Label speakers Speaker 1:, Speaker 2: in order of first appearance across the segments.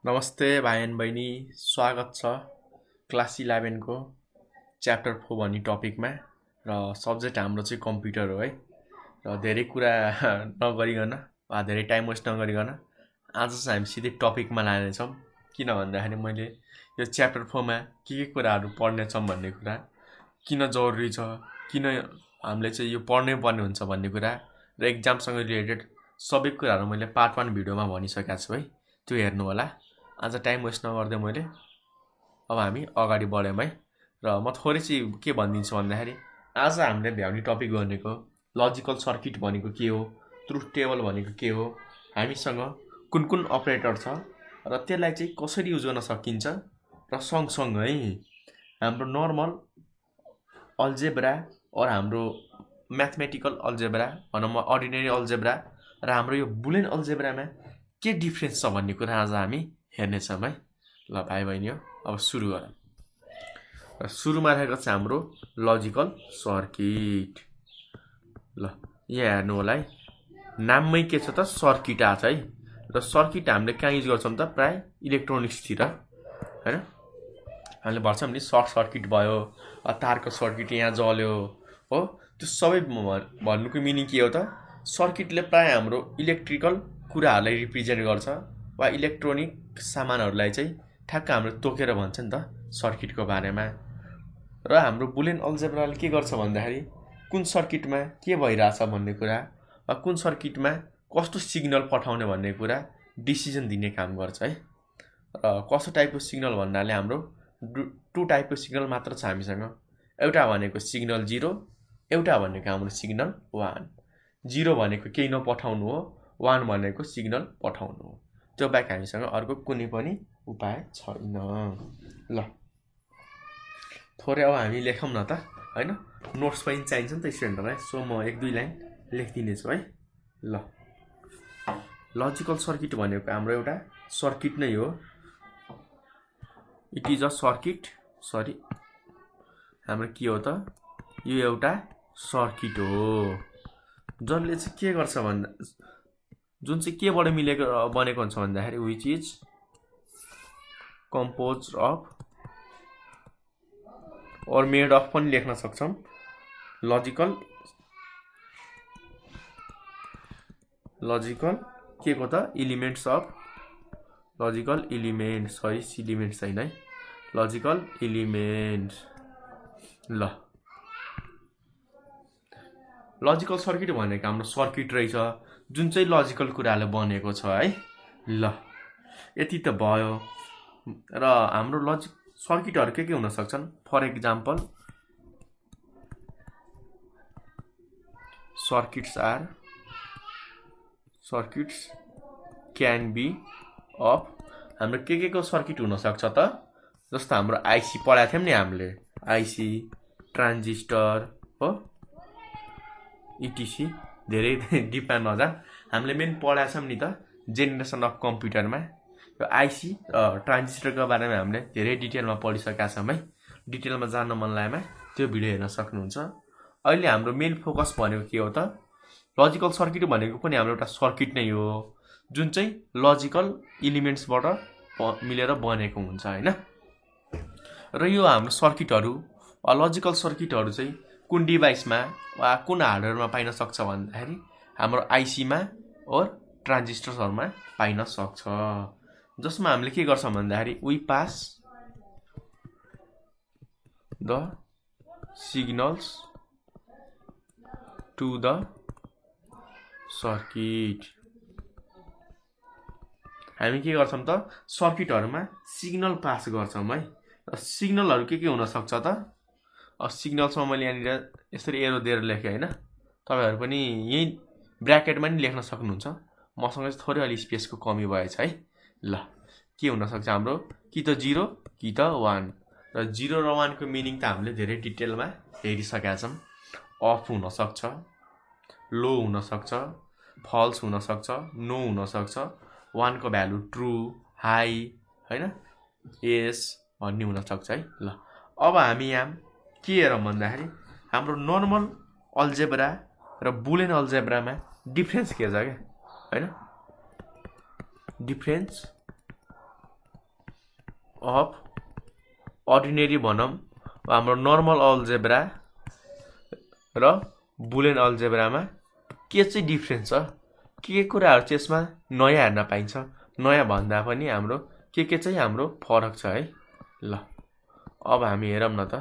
Speaker 1: नमस्ते भाइ एन्ड बहिनी, स्वागत छ क्लास 11 को च्याप्टर 4 भन्ने टपिकमा। र सब्जेक्ट हाम्रो चाहिँ कम्प्युटर हो है। र धेरै कुरा नगरिकन वा धेरै टाइम वेस्ट नगरिकन आज चाहिँ हामी सिधै टपिकमा लानेछौँ। किन भन्दाखेरि मैले यो च्याप्टर 4 मा के कुराहरू पढ्नेछौँ भन्ने कुरा, किन जरुरी छ, किन हामीले चाहिँ यो पढ्नै पर्ने हुन्छ भन्ने कुरा र एक्जामसँग रिलेटेड सबै कुराहरू मैले पार्ट 1 भिडियोमा भनिसकेको छु है। त्यो हेर्नु होला। आज टाइम वेस्ट नगर्दै मैले अब हामी अगाडि बढ्यौँ है। र म थोरै चाहिँ के भनिदिन्छु भन्दाखेरि आज हामीले भ्याउने टपिक भनेको लजिकल सर्किट भनेको के हो, ट्रुथ टेबल भनेको के हो, हामीसँग कुन कुन अपरेटर छ र त्यसलाई चाहिँ कसरी युज गर्न सकिन्छ, र सँगसँगै हाम्रो नर्मल अल्जेब्रा और हाम्रो म्याथमेटिकल अल्जेब्रा भनौँ म अर्डिनरी अल्जेब्रा र हाम्रो यो बुलियन अल्जेब्रामा के डिफ्रेन्स छ भन्ने कुरा आज हामी हेर्नेछौँ है। ल भाइ बहिनी हो, अब सुरु गरौँ। र सुरुमा रहेको छ हाम्रो लजिकल सर्किट। ल यहाँ हेर्नु होला है, नाममै के छ त, सर्किट आएको छ है। र सर्किट हामीले कहाँ युज गर्छौँ त, प्राय इलेक्ट्रोनिक्सतिर हैन। हामीले भन्छौँ नि सर्ट सर्किट भयो, तारको सर्किट यहाँ जल्यो हो। त्यो सबै भन्नुको मिनिङ के हो त, सर्किटले प्राय हाम्रो इलेक्ट्रिकल कुराहरूलाई रिप्रेजेन्ट गर्छ वा इलेक्ट्रोनिक सामानहरूलाई चाहिँ ठ्याक्क हाम्रो तोकेर भन्छ नि त सर्किटको बारेमा। र हाम्रो बुलियन अल्जेब्राले के गर्छ भन्दाखेरि कुन सर्किटमा के भइरहेछ भन्ने कुरा वा कुन सर्किटमा कस्तो सिग्नल पठाउने भन्ने कुरा डिसिजन दिने काम गर्छ है। र कस्तो टाइपको सिग्नल भन्नाले हाम्रो टु टाइपको सिग्नल मात्र छ हामीसँग। एउटा भनेको सिग्नल 0, एउटा भनेको हाम्रो सिग्नल 1। 0 भनेको केही नपठाउनु हो, 1 भनेको सिग्नल पठाउनु हो। त्यो बाहेक हामीसँग अर्को कुनै पनि उपाय छैन। ल थोरै अब हामी लेखौँ न त हैन, नोट्स पनि चाहिन्छ नि त स्टुडेन्टहरूलाई। सो म 1-2 लाइन लेखिदिनेछु है। ल लजिकल सर्किट भनेको हाम्रो एउटा सर्किट नै हो। It is a circuit, sorry हाम्रो के हो त, यो एउटा सर्किट हो जसले चाहिँ के गर्छ भन्दा, जुन चाहिँ केबाट मिलेको बनेको हुन्छ भन्दाखेरि विच इज कम्पोज अफ और मेड अफ पनि लेख्न सक्छौँ। लजिकल के को त, elements of, logical element, sorry element छैन है, लजिकल एलिमेन्ट्स। ल लजिकल सर्किट भनेको हाम्रो सर्किट रहेछ जुन चाहिँ लजिकल कुराले बनेको छ है। ल यति त भयो। र हाम्रो लजिक सर्किटहरू के हुन सक्छन्, for example circuits can be of, हाम्रो के को सर्किट हुन सक्छ त, जस्तो हाम्रो आइसी पढाएको थियौँ नि हामीले, आइसी, ट्रान्जिस्टर हो, इटिसी। धेरै डिपमा नजान, हामीले मेन पढाएको छौँ नि त जेनेरेसन अफ कम्प्युटरमा। यो आइसी ट्रान्जिस्टरको बारेमा हामीले धेरै डिटेलमा पढिसकेका छौँ है। डिटेलमा जान्न मन लागेमा त्यो भिडियो हेर्न सक्नुहुन्छ। अहिले हाम्रो मेन फोकस भनेको के हो त, लजिकल सर्किट भनेको पनि हाम्रो एउटा सर्किट नै हो जुन चाहिँ लजिकल एलिमेन्ट्सबाट मिलेर बनेको हुन्छ हैन। र यो हाम्रो सर्किटहरू वा लजिकल सर्किटहरू चाहिँ कुन डिभाइसमा वा कुन हार्डवेयरमा पाइन सक्छ भन्दाखेरि हाम्रो आइसीमा और ट्रान्जिस्टर्सहरूमा पाइन सक्छ, जसमा हामीले के गर्छौँ भन्दाखेरि we pass the signals to the circuit. हामी के गर्छौँ त, सर्किटहरूमा सिग्नल पास गर्छौँ है। र सिग्नलहरू के हुन सक्छ त, सिग्नल्समा मैले यहाँनिर यसरी एरो दिएर लेखेँ होइन, तपाईँहरू पनि यही ब्र्याकेटमा नि लेख्न सक्नुहुन्छ। मसँग चाहिँ थोरै अलि स्पेसको कमी भएछ है। ल के हुन सक्छ हाम्रो, कि त 0 कि त 1। र 0 र 1 को मिनिङ त हामीले धेरै डिटेलमा हेरिसकेका छौँ। अफ हुन सक्छ, लो हुन सक्छ, फल्स हुन सक्छ, नो हुन सक्छ, 1 को भ्यालु ट्रु, हाई हैन, एस भन्ने हुन सक्छ है। ल अब हामी यहाँ के हेरौँ भन्दाखेरि हाम्रो नर्मल अल्जेब्रा र बुलियन अल्जेब्रामा डिफ्रेन्स के छ क्या हैन। डिफ्रेन्स अफ अर्डिनेरी भनौँ हाम्रो नर्मल अल्जेब्रा र बुलियन अल्जेब्रामा के चाहिँ डिफ्रेन्स छ, के कुराहरू चाहिँ यसमा नयाँ हेर्न पाइन्छ, नयाँ भन्दा पनि हाम्रो के चाहिँ हाम्रो फरक छ है। ल अब हामी हेरौँ न त।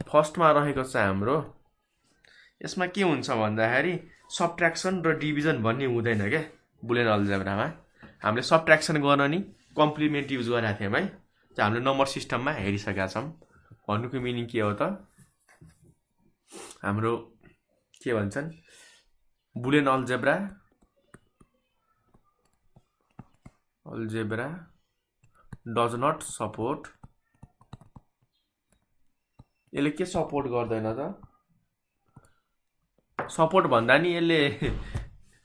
Speaker 1: फर्स्टमा रहेको छ हाम्रो, यसमा के हुन्छ भन्दाखेरि सबट्र्याक्सन र डिभिजन भन्ने हुँदैन क्या बुलियन अल्जेब्रामा। हामीले सबट्र्याक्सन गर्न नि कम्प्लिमेन्ट युज गरेका थियौँ है, हामीले नम्बर सिस्टममा हेरिसकेका छौँ। भन्नुको मिनिङ के हो त, हाम्रो के भन्छन् Boolean algebra does not support, यसले के सपोर्ट गर्दैन त, सपोर्ट भन्दा नि यसले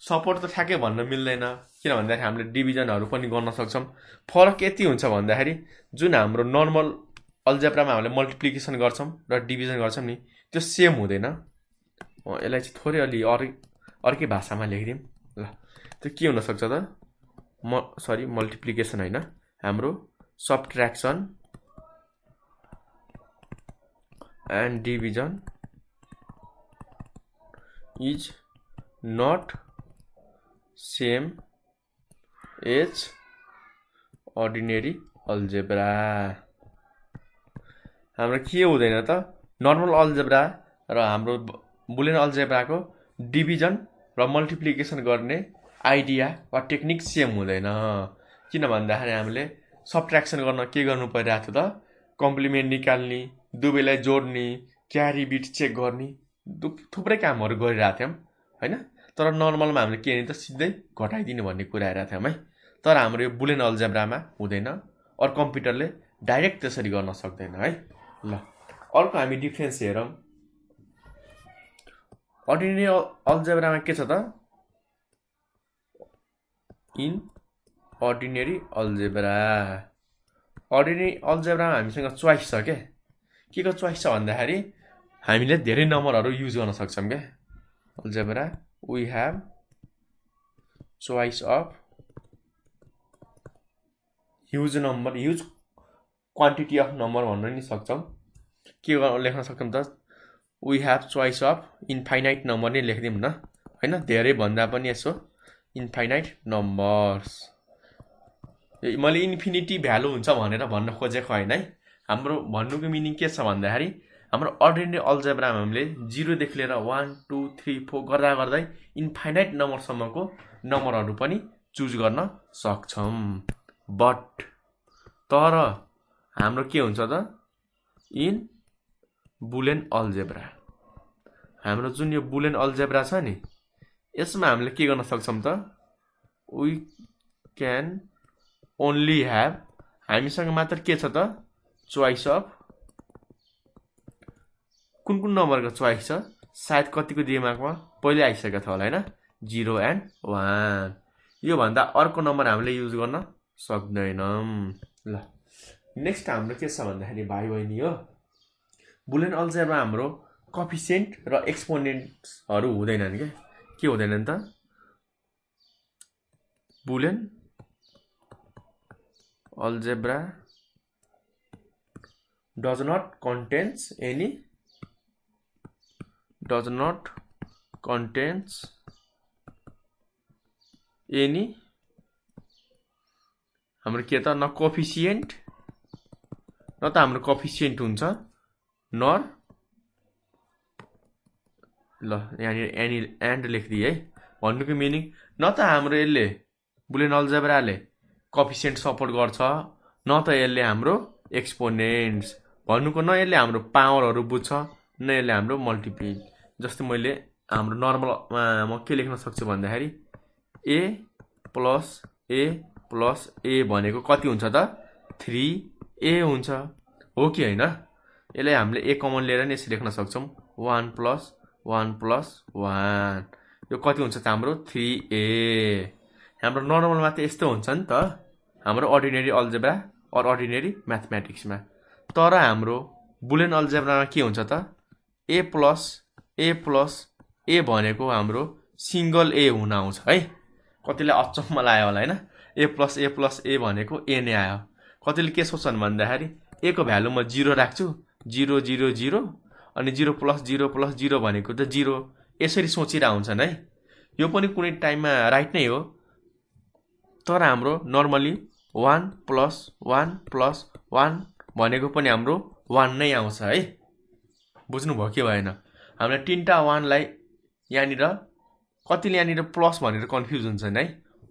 Speaker 1: सपोर्ट त ठ्याक्कै भन्न मिल्दैन, किन भन्दाखेरि हामीले डिभिजनहरू पनि गर्न सक्छौँ। फरक यति हुन्छ भन्दाखेरि जुन हाम्रो नर्मल अल्जेब्रामा हामीले मल्टिप्लिकेसन गर्छौँ र डिभिजन गर्छौँ नि, त्यो सेम हुँदैन। यसलाई चाहिँ थोरै अलि अर्कै भाषामा लेखिदिउँ। ल त्यो के हुनसक्छ त, मल्टिप्लिकेसन होइन, हाम्रो subtraction and division is not same as ordinary algebra. हाम्रो के हुँदैन त, नर्मल अल्जेब्रा र हाम्रो बुलियन अल्जेब्राको डिभिजन र मल्टिप्लिकेसन गर्ने आइडिया वा टेक्निक सेम हुँदैन। किन भन्दाखेरि हामीले सबट्र्याक्सन गर्न के गर्नु परिरहेको थियो त, कम्प्लिमेन्ट निकाल्ने, दुवैलाई जोड्ने, क्यारी बिट चेक गर्ने, थुप्रै कामहरू गरिरहेको थियौँ होइन। तर नर्मलमा हामीले के त सिधै घटाइदिने भन्ने कुरा हेरेको थियौँ है। तर हाम्रो यो बुलियन अल्जेब्रामा हुँदैन, अरू कम्प्युटरले डाइरेक्ट त्यसरी गर्न सक्दैन है। ल अर्को हामी डिफ्रेन्स हेरौँ। अर्डिनेरी अल्जेब्रामा के छ त, इन अर्डिनेरी अल्जेब्रामा हामीसँग चोइस छ के को चोइस छ भन्दाखेरि हामीले धेरै नम्बरहरू युज गर्न सक्छौँ क्या। Algebra we have choice of huge number, huge quantity of number भन्न नि सक्छौँ। के लेख्न सक्छौँ त, we have choice of infinite number नै लेखिदिउँ न होइन, धेरै भन्दा पनि यसो इन्फाइनाइट नम्बर्स। मैले इन्फिनिटी भ्यालु हुन्छ भनेर भन्न खोजेको होइन है। हाम्रो भन्नुको मिनिङ के छ भन्दाखेरि हाम्रो अर्डिनेरी अल्जेब्रामा हामीले 0 देखि लिएर 1 2 3 4 गर्दा गर्दै इन्फाइनाइट नम्बरसम्मको नम्बरहरू पनि चुज गर्न सक्छौँ। बट तर हाम्रो के हुन्छ त, इन बुलियन अल्जेब्रा, हाम्रो जुन यो बुलियन अल्जेब्रा छ नि, यसमा हामीले के गर्न सक्छौँ त, वी क्यान ओन्ली ह्याभ, हामीसँग मात्र के छ त, चोइस अफ कुन नम्बरको चोइस छ, सायद कतिको दिमागमा पहिले आइसकेको थियो होला होइन, 0 एन्ड 1। यो भन्दा अर्को नम्बर हामीले युज गर्न सक्दैनौँ। ल नेक्स्ट हाम्रो के छ भन्दाखेरि भाइ बहिनी हो, बुलियन अल्जेब्रा हाम्रो कोफिसिएन्ट र एक्सपोनेन्ट्सहरू हुँदैनन् क्या। के हुँदैनन् त, Boolean algebra does not contains any हाम्रो के त, न कोफिसिएन्ट न त हाम्रो कोफिसिएन्ट हुन्छ, नर ल यहाँनिर एनी एन्ड लेखिदिए है। भन्नुको मिनिङ न त हाम्रो यसले बुलियन अल्जेब्राले कोफिसिएन्ट सपोर्ट गर्छ, न त यसले हाम्रो एक्सपोनेन्ट्स, भन्नुको न यसले हाम्रो पावरहरू बुझ्छ, न यसले हाम्रो मल्टिप्लिक। जस्तै मैले हाम्रो नर्मलमा म के लेख्न सक्छु भन्दाखेरि ए प्लस ए भनेको कति हुन्छ त, 3a हुन्छ, हो कि होइन। यसलाई हामीले ए कमन लिएर नि यसरी लेख्न सक्छौँ, 1 + 1 + 1, यो कति हुन्छ त हाम्रो 3a। हाम्रो नर्मलमा त यस्तो हुन्छ नि त, हाम्रो अर्डिनेरी अल्जेब्रा अर अर्डिनेरी म्याथमेटिक्समा। तर हाम्रो बुलियन अल्जेब्रामा के हुन्छ त, ए प्लस ए भनेको हाम्रो सिङ्गल ए हुन आउँछ है। कतिलाई अचम्म लाग्यो होला होइन, ए प्लस ए भनेको ए नै आयो। कतिले के सोच्छन् भन्दाखेरि ए को भ्यालु म 0 राख्छु, 0 0 0 अनि 0 प्लस 0 भनेको त 0, यसरी सोचिरहेको हुन्छन् है। यो पनि कुनै टाइममा राइट नै हो, तर हाम्रो नर्मली 1 प्लस 1 भनेको पनि हाम्रो 1 नै आउँछ है। बुझ्नुभयो कि भएन? हामीले 3टा 1 लाई यहाँनिर कतिले यहाँनिर प्लस भनेर कन्फ्युज हुन्छन् है।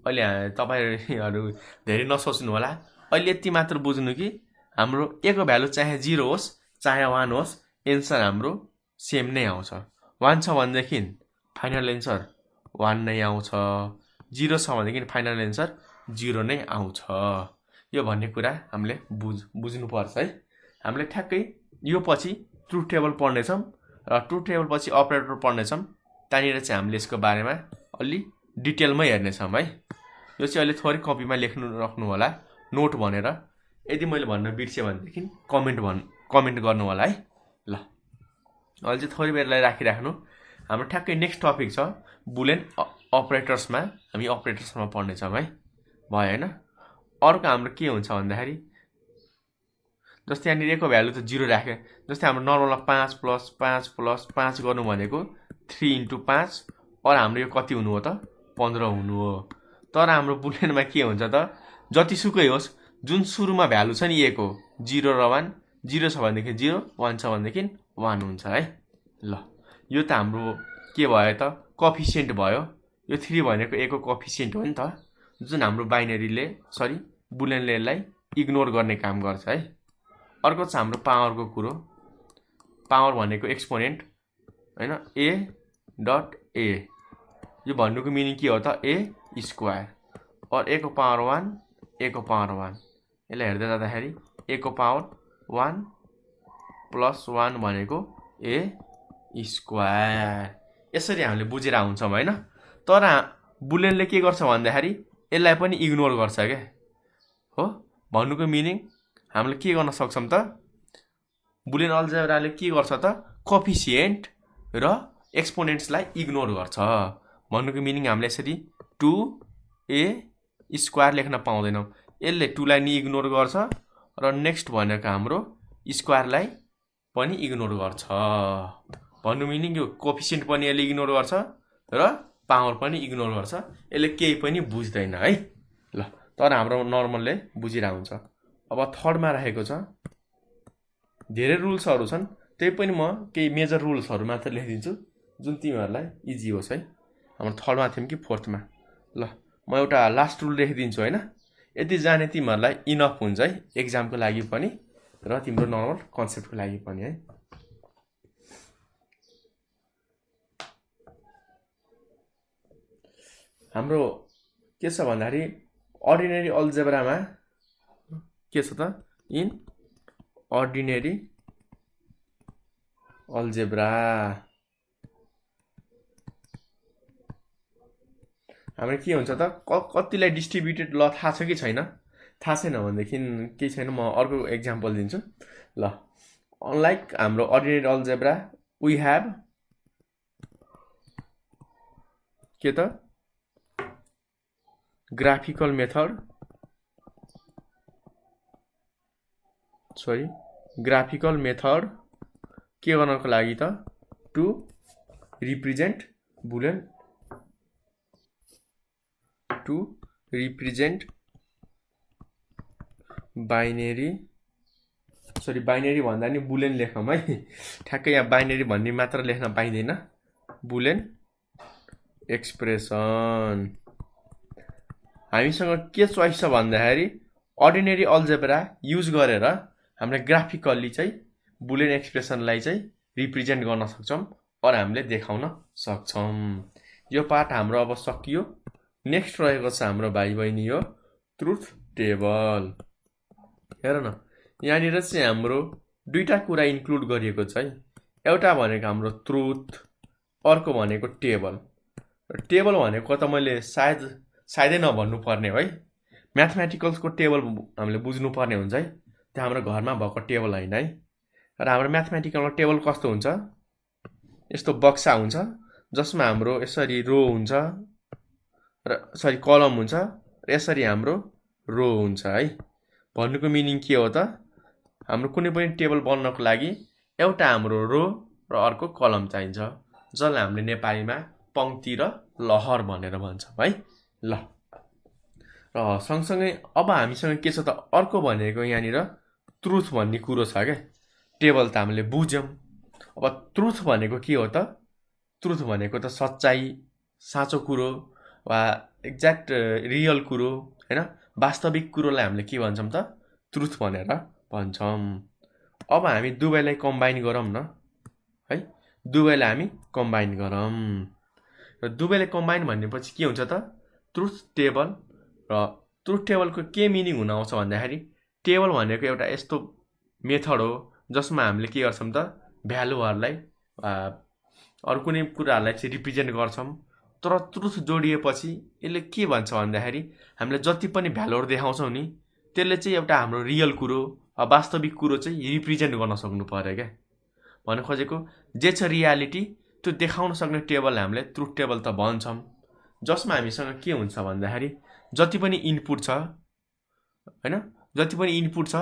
Speaker 1: अहिले तपाईहरु धेरै नसोच्नु होला, अहिले यति मात्र बुझ्नु कि हाम्रो ए को भ्यालु चाहे 0 होस् चाहे 1 होस्, एन्सर हाम्रो सेम नै आउँछ। 1 छ भनेदेखि फाइनल एन्सर 1 नै आउँछ, 0 छ भनेदेखि फाइनल एन्सर 0 नै आउँछ। यो भन्ने कुरा हामीले बुझ्नु पर्छ है। हामीले ठ्याक्कै यो पछि ट्रुथ टेबल पढ्नेछौँ र ट्रुथ टेबल पछि अपरेटर पढ्नेछौँ। त्यहाँनिर चाहिँ हामीले यसको बारेमा अलि डिटेलमा हेर्नेछौँ है। यो चाहिँ अहिले थोरै कपीमा लेख्नु राख्नु होला, नोट भनेर। यदि मैले भन्न बिर्सेँ भनेदेखि कमेन्ट गर्नु होला है। ल अहिले चाहिँ थोरै बेरलाई राखिराख्नु। हाम्रो ठ्याक्कै नेक्स्ट टपिक छ बुलियन अपरेटर्समा, हामी अपरेटर्समा पढ्नेछौँ है। भयो हैन? अर्को हाम्रो के हुन्छ भन्दाखेरि जस्तै यहाँनिर ए को भ्यालु त 0 राखे, जस्तै हाम्रो नर्मलमा 5 प्लस 5 गर्नु भनेको 3 इन्टु 5, और हाम्रो यो कति हुनु हो त 15 हुनु हो। तर हाम्रो बुलियनमा के हुन्छ त जतिसुकै होस्, जुन सुरुमा भ्यालु छ नि ए को 0 र 1, 0 छ भनेदेखि 0, 1 छ भनेदेखि 1 हुन्छ है। ल यो त हाम्रो के भयो त कोएफिसिएन्ट भयो। यो 3 भनेको ए को कोएफिसिएन्ट हो नि त, जुन हाम्रो बुलियनले यसलाई इग्नोर गर्ने काम गर्छ है। अर्को छ हाम्रो पावरको कुरो। पावर भनेको एक्सपोनेन्ट हैन, ए डट ए। यो भन्नुको मिनिङ के हो त ए स्क्वायर, और ए को पावर 1, ए को पावर 1। यसलाई हेर्दै जाँदाखेरि ए को पावर 1 प्लस 1 भनेको ए स्क्वायर। यसरी हामीले बुझेर हुन्छौँ हैन। तर बुलियनले के गर्छ भन्दाखेरि यसलाई पनि इग्नोर गर्छ के हो। भन्नुको मिनिङ हामीले के गर्न सक्छौँ त, बुलियन अलजेब्राले के गर्छ त कोएफिसिएन्ट र एक्सपोनेन्ट्सलाई इग्नोर गर्छ। भन्नुको मिनिङ हामीले यसरी 2a स्क्वायर लेख्न पाउँदैनौँ। यसले 2 लाई नि इग्नोर गर्छ र नेक्स्ट भनेको हाम्रो स्क्वायरलाई पनि इग्नोर गर्छ। भन्नु मिनिङ यो कोएफिसिएन्ट पनि यसले इग्नोर गर्छ र पावर पनि इग्नोर गर्छ। यसले केही पनि बुझ्दैन है। ल तर हाम्रो नर्मलले बुझिरा हुन्छ। अब थर्डमा राखेको छ, धेरै रुल्सहरू छन्, त्यही पनि म केही मेजर रुल्सहरू मात्र लेखिदिन्छु जुन तिमीहरूलाई इजी होस् है। हाम्रो थर्डमा थियौँ कि फोर्थमा। ल म एउटा लास्ट रुल लेखिदिन्छु हैन। यदि जाने तिमीहरूलाई इनफ हुन्छ है, एक्जामको लागि पनि र तिम्रो नर्मल कन्सेप्टको लागि पनि है। हाम्रो के छ भन्दाखेरि अर्डिनरी अलजेब्रामा के छ त, इन अर्डिनरी अलजेब्रा हाम्रो के हुन्छ त कतिलाई डिस्ट्रिब्युटेड ल थाहा छ कि छैन? थाहा छैन भनेदेखि केही छैन, म अर्को एक्जाम्पल दिन्छु। ल अनलाइक हाम्रो अर्डिनरी अलजेब्रा वी हैव के त ग्राफिकल मेथड, ग्राफिकल मेथड के गर्नको लागि त to represent Boolean, to represent binary भन्दा नि बुलियन लेखौँ है। ठ्याक्कै यहाँ बाइनेरी भन्ने मात्र लेख्न पाइँदैन, बुलियन एक्सप्रेसन। हामीसँग के चोइस छ भन्दाखेरि अर्डिनरी अलजेब्रा युज गरेर हामीले ग्राफिकल्ली चाहिँ बुलियन एक्सप्रेसनलाई चाहिँ रिप्रेजेन्ट गर्न सक्छौँ और हामीले देखाउन सक्छौँ। यो पार्ट हाम्रो अब सकियो। नेक्स्ट रहेको छ हाम्रो भाइ बहिनी यो ट्रुथ टेबल। हेर न, यहाँनिर चाहिँ हाम्रो दुईटा कुरा इन्क्लुड गरिएको छ है। एउटा भनेको हाम्रो ट्रुथ, अर्को भनेको टेबल। टेबल भनेको त मैले सायदै नभन्नु पर्ने है। म्याथमेटिकल्सको टेबल हामीले बुझ्नु पर्ने हुन्छ है। त्यो हाम्रो घरमा भएको टेबल होइन है। र हाम्रो म्याथमेटिकलमा टेबल कस्तो हुन्छ, यस्तो बक्सा हुन्छ जसमा हाम्रो यसरी रो हुन्छ र कलम हुन्छ, यसरी हाम्रो रो हुन्छ है। भन्नुको मिनिङ के हो त, हाम्रो कुनै पनि टेबल बन्नको लागि एउटा हाम्रो रो र अर्को कलम चाहिन्छ, जसलाई हामीले नेपालीमा पंक्ति र लहर भनेर भन्छौँ है। ल र सँगसँगै अब हामीसँग के छ त, अर्को भनेको यहाँनिर ट्रुथ भन्ने कुरो छ क्या। टेबल त हामीले बुझ्यौँ। अब ट्रुथ भनेको के हो त, ट्रुथ भनेको त सच्चाइ, साँचो कुरो वा एक्ज्याक्ट रियल कुरो हैन, वास्तविक कुरोलाई हामीले के भन्छौँ त, ट्रुथ भनेर भन्छौँ। अब हामी दुवैलाई कम्बाइन गरौँ न है, दुवैलाई हामी कम्बाइन गरौँ। र दुवैलाई कम्बाइन भनेपछि के हुन्छ त, ट्रुथ टेबल। र ट्रुथ टेबलको के मिनिङ हुन आउँछ भन्दाखेरि, टेबल भनेको एउटा यस्तो मेथड हो जसमा हामीले के गर्छौँ त, भ्यालुहरूलाई अरू कुनै कुराहरूलाई चाहिँ रिप्रेजेन्ट गर्छौँ। तर ट्रुथ जोडिएपछि यसले के भन्छ भन्दाखेरि, हामीले जति पनि भ्यालुहरू देखाउँछौँ नि, त्यसले चाहिँ एउटा हाम्रो रियल कुरो, वास्तविक कुरो चाहिँ रिप्रेजेन्ट गर्न सक्नु पर्यो क्या। भन्न खोजेको जे छ रियालिटी त्यो देखाउन सक्ने टेबललाई हामीले ट्रुथ टेबल त भन्छौँ। जसमा हामीसँग के हुन्छ भन्दाखेरि, जति पनि इनपुट छ हैन, जति पनि इनपुट छ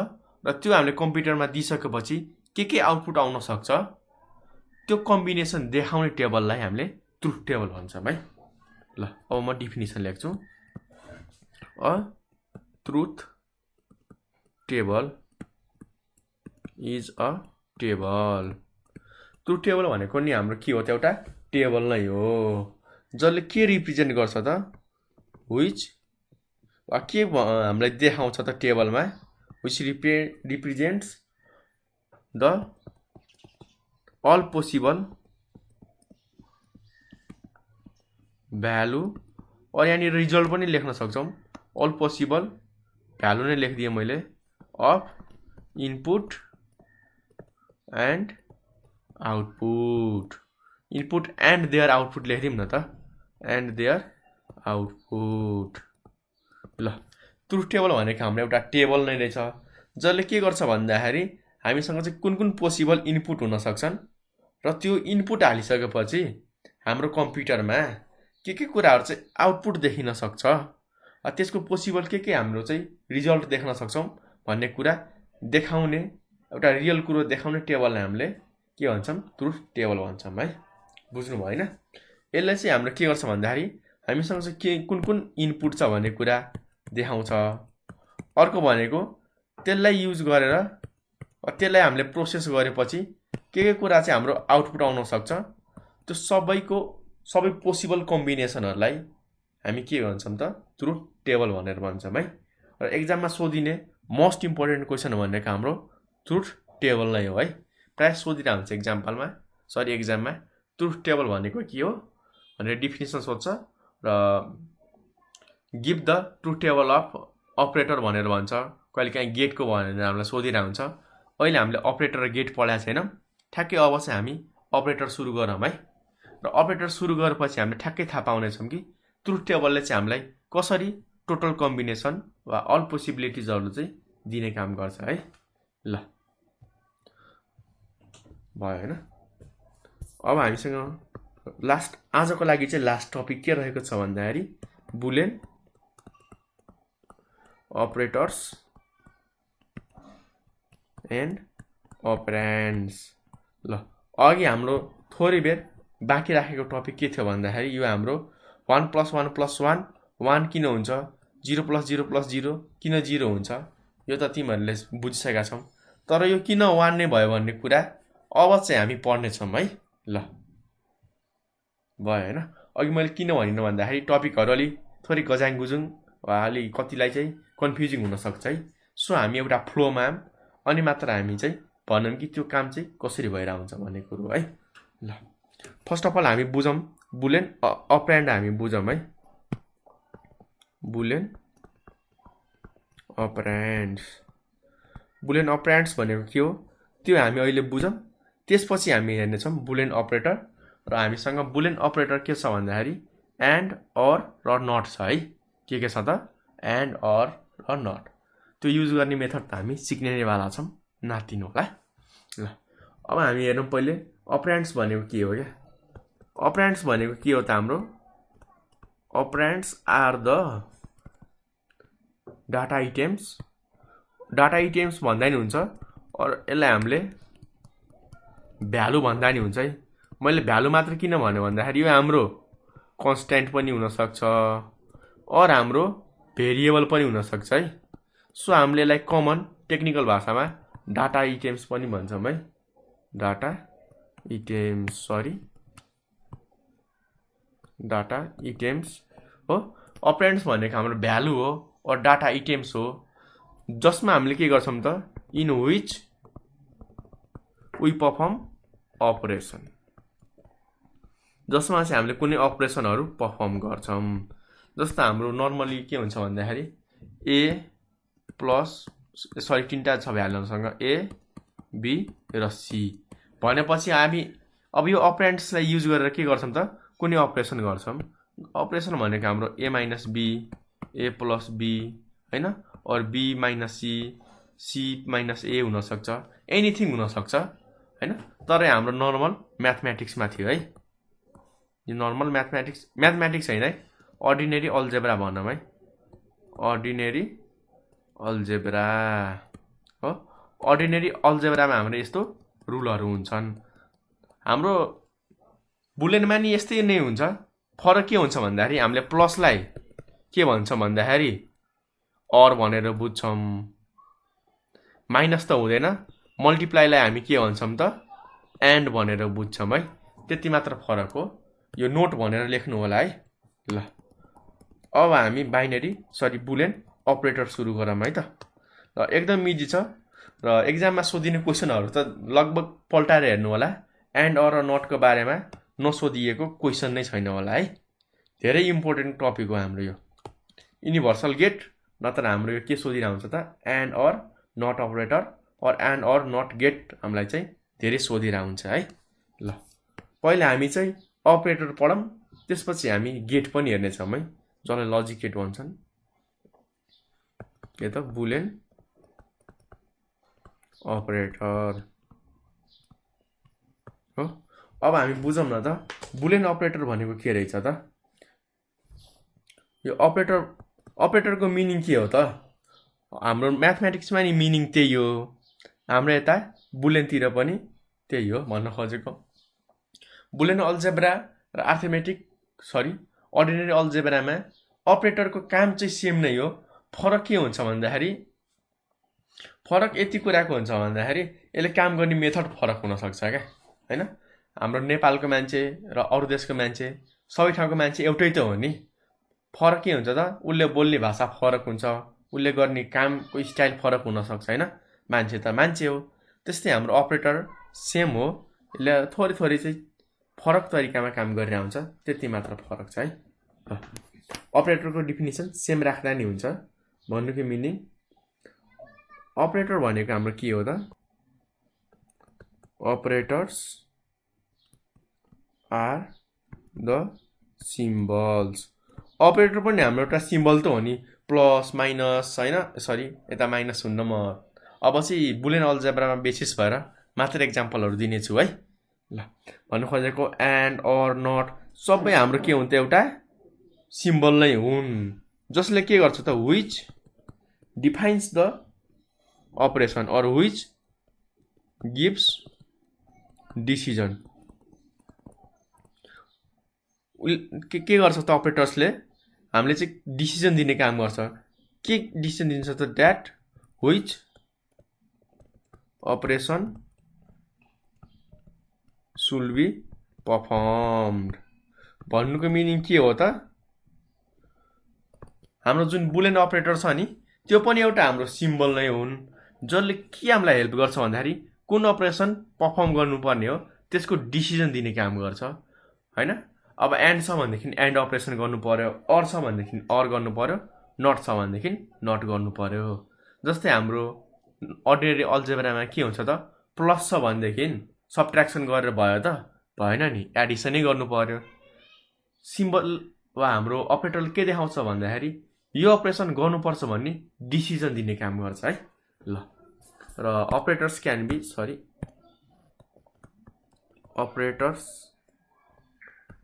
Speaker 1: र त्यो हामीले कम्प्युटरमा दिइसकेपछि के आउटपुट आउन सक्छ, त्यो कम्बिनेसन देखाउने टेबललाई हामीले ट्रुथ टेबल भन्छौँ है। ल अब म डिफिनिसन लेख्छु। A truth table is a table. Truth table भनेको नि हाम्रो के हो त, एउटा टेबल नै हो जसले के रिप्रेजेन्ट गर्छ त, विच वा के हामीलाई देखाउँछ त टेबलमा, which represents the all possible value, और यहाँनिर रिजल्ट पनि लेख्न सक्छौँ, अल पोसिबल भ्यालु नै लेखिदिएँ मैले, of input and output. Input and their output लेखिदिउँ न त, एन्ड देयर आउटपुट। ल ट्रुथ टेबल भनेको हाम्रो एउटा टेबल नै रहेछ जसले के गर्छ भन्दाखेरि, हामीसँग चाहिँ कुन कुन पोसिबल इनपुट हुन सक्छन् र त्यो इनपुट हालिसकेपछि हाम्रो कम्प्युटरमा के कुराहरू चाहिँ आउटपुट देखिन सक्छ, त्यसको पोसिबल के हाम्रो चाहिँ रिजल्ट देख्न सक्छौँ भन्ने कुरा देखाउने एउटा रियल कुरो देखाउने टेबललाई हामीले के भन्छौँ, ट्रुथ टेबल भन्छौँ है। बुझ्नु भयो हैन। यसले चाहिँ हाम्रो के गर्छ भन्दाखेरि, हामीसँग चाहिँ के कुन इनपुट छ भन्ने कुरा देखाउँछ। अर्को भनेको त्यसलाई युज गरेर त्यसलाई हामीले प्रोसेस गरेपछि के कुरा चाहिँ हाम्रो आउटपुट आउन सक्छ, त्यो सबै पोसिबल कम्बिनेसनहरूलाई हामी के भन्छौँ त, ट्रुथ टेबल भनेर भन्छौँ है। र एक्जाममा सोधिने मोस्ट इम्पोर्टेन्ट क्वेसन भनेको हाम्रो ट्रुथ टेबल नै हो है। प्रायः सोधिरहेको हुन्छ एक्जाममा ट्रुथ टेबल भनेको के हो भनेर डिफिनिसन सोध्छ र give the truth table of operator भनेर भन्छ। कहिलेकाहीँ गेटको भनेर हामीलाई सोधिरहेको हुन्छ। अहिले हामीले अपरेटर र गेट पढाएको छैनौँ, ठ्याक्कै अब चाहिँ हामी अपरेटर सुरु गरौँ है। र अपरेटर सुरु गरेपछि हामीले ठ्याक्कै थाहा पाउनेछौँ कि ट्रुथ टेबलले चाहिँ हामीलाई कसरी टोटल कम्बिनेसन वा अल पोसिबिलिटिजहरू चाहिँ दिने काम गर्छ है। ल भयो हैन। अब हामीसँग लास्ट आजको लागि चाहिँ लास्ट टपिक के रहेको छ भन्दाखेरि, बुलियन अपरेटर्स एन्ड अपरेन्ड्स। ल अघि हाम्रो थोरै बेर बाँकी राखेको टपिक के थियो भन्दाखेरि, यो हाम्रो 1 + 1 + 1 1 किन हुन्छ, 0 + 0 + 0 किन 0 हुन्छ, यो त तिमीहरूले बुझिसकेका छौ। तर यो किन 1 नै भयो भन्ने कुरा अब चाहिँ हामी पढ्नेछौँ है। ल भयो हैन। अघि मैले किन भनिनँ भन्दाखेरि टपिकहरू अलि थोरै गजाङ गुजुङ वा अलि कतिलाई चाहिँ कन्फ्युजिङ हुनसक्छ है। सो हामी एउटा फ्लोमा अनि मात्र हामी चाहिँ भनौँ कि त्यो काम चाहिँ कसरी भइरहेको हुन्छ भन्ने कुरो है। ल फर्स्ट अफ अल हामी बुझौँ बुलियन अपरेन्ड हामी बुझौँ है। बुलियन अपरेन्ड्स भनेको के हो त्यो हामी अहिले बुझौँ। त्यसपछि हामी हेर्नेछौँ बुलियन अपरेटर। र हामीसँग बुलियन अपरेटर के छ भन्दाखेरि एन्ड अर र नट छ है। के छ त एन्ड अर र नट। त्यो युज गर्ने मेथड त हामी सिक्ने वाला छौँ, नातिनु होला। ल अब हामी हेरौँ पहिले अपरेन्ड्स भनेको के हो क्या। अपरेन्ड्स भनेको के हो त हाम्रो, अपरेन्ड्स आर द डाटा आइटेम्स भन्दा नि हुन्छ और यसलाई हामीले भ्यालु भन्दा नि हुन्छ है। मैले भ्यालु मात्र किन भने भन्दाखेरि यो हाम्रो कन्स्ट्यान्ट पनि हुन सक्छ और हाम्रो भेरिएबल पनि हुन सक्छ है। सो हामीले यसलाई कमन टेक्निकल भाषामा डाटा आइटेम्स पनि भन्छौँ है। डाटा आइटेम्स हो। अपरेन्ड्स भनेको हाम्रो भ्यालु हो और डाटा आइटेम्स हो जसमा हामीले के गर्छौं त in which we perform operation, जसमा चाहिँ हामीले कुनै अपरेसनहरु परफर्म गर्छौं। जस्तो हाम्रो नर्मली के हुन्छ भन्दाखेरि a प्लस तीनटा छ भ्यालुसँग a b र c भनेपछि हामी अब यो अपरेन्ड्सलाई युज गरेर के गर्छौं त कुनै अपरेसन गर्छौं। अपरेसन भनेको हाम्रो a - b a + b हैन और b - c - a हुन सक्छ, एनीथिङ हुन सक्छ हैन। तर हाम्रो नर्मल म्याथमेटिक्समा थियो है। यो नर्मल म्याथमेटिक्स हैन है, अर्डिनरी अलजेब्रा भनौं है। अर्डिनरी अलजेब्रा हो। अर्डिनरी अलजेब्रामा हाम्रो यस्तो रुलहरु हुन्छन्। हाम्रो बुलियनमा नि यस्तै नै हुन्छ। फरक के हुन्छ भन्दाखेरि हामीले प्लसलाई के भन्छौं भन्दाखेरि और भनेर बुझ्छौं, माइनस त हुँदैन। मल्टिप्लाईलाई हामी के भन्छौं त एन्ड भनेर बुझ्छौं है। त्यति मात्र फरक हो। यो नोट भनेर लेख्नु होला है। ल अब हामी बुलियन अपरेटर सुरु गरौँ है त। र एकदम इजी छ र एक्जाममा सोधिने क्वेशनहरु त लगभग पल्टाएर हेर्नु होला। एन्ड और नट को बारेमा नसोधिएको क्वेशन नै छैन होला है। धेरै इम्पोर्टेन्ट टपिक हो हाम्रो यो युनिभर्सल गेट। नत्र हाम्रो यो के सोधिरा हुन्छ त एन्ड और नट अपरेटर और एन्ड और नट गेट हामीलाई चाहिँ धेरै सोधिरा हुन्छ है। ल पहिला हामी चाहिँ अपरेटर पढौं, त्यसपछि हामी गेट पनि हेर्ने छौं है, जसलाई लजिक गेट भन्छन्। के त बुलियन अपरेटर हो। अब हामी बुझौं न त बुलियन अपरेटर भनेको के रहेछ त। यो अपरेटरको मिनिङ के हो त। हाम्रो म्याथमेटिक्समा नि मिनिङ त्यही हो, हाम्रो यता बुलियनतिर पनि त्यही हो भन्न खोजेको। बुलियन अलजेब्रा र अर्डिनरी अलजेब्रामा अपरेटरको काम चाहिँ सेम नै हो। फरक के हुन्छ भन्दाखेरि फरक यति कुराको हुन्छ भन्दाखेरि यसले काम गर्ने मेथड फरक हुन सक्छ क्या हैन। हाम्रो नेपालको मान्छे र अरु देशको मान्छे सबै ठाउँको मान्छे एउटै त हो नि। फरक के हुन्छ त उले बोल्ने भाषा फरक हुन्छ, उले गर्ने कामको स्टाइल फरक हुन सक्छ हैन। मान्छे त मान्छे हो। त्यस्तै हाम्रो अपरेटर सेम हो, यसले थोरै चाहिँ फरक तरिकामा काम गरिरहेको हुन्छ, त्यति मात्र फरक छ है। अपरेटरको डेफिनेसन सेम राख्दा नि हुन्छ। भन्नुको मिनिङ अपरेटर भनेको हाम्रो के हो त operators are the symbols. Operator पनि हाम्रो एउटा सिम्बल त हो नि, प्लस माइनस हैन। यता माइनस हुन्न। म अब चाहिँ बुलियन अलजेब्रामा बेसिस भएर मात्र एक्जाम्पलहरु दिनेछु है। ल भन्नु खोजेको एन्ड और नट सबै हाम्रो के हुन्छ एउटा सिम्बल नै हुन्, जसले के गर्छ त व्हिच डिफाइन्स द अपरेसन और व्हिच गिव्स डिसिजन। के गर्छ त अपरेटर्सले हामीले चाहिँ डिसिजन दिने काम गर्छ। के डिसिजन दिन्छ त that which operation should be परफर्मड। भन्नुको मिनिङ के हो त हाम्रो जुन बुलियन अपरेटर छ नि त्यो पनि एउटा हाम्रो सिम्बल नै हुन्, जसले के हामीलाई हेल्प गर्छ भन्दाखेरि कुन अपरेसन परफर्म गर्नुपर्ने हो त्यसको डिसिजन दिने काम गर्छ हैन। अब एन्ड छ भनेदेखि एन्ड अपरेसन गर्नु पर्यो, और छ भनेदेखि और गर्नु पर्यो, नट छ भनेदेखि नट गर्नु पर्यो। जस्तै हाम्रो अर्डिनरी अलजेब्रामा के हुन्छ त प्लस छ भनेदेखि सबट्र्याक्सन गरेर भयो त भएन नि, एडिसनै गर्नु पर्यो। सिम्बल वा हाम्रो अपरेटरले के देखाउँछ भन्दाखेरि यो अपरेसन गर्नुपर्छ भन्ने डिसिजन दिने काम गर्छ है। ल र operators can be operators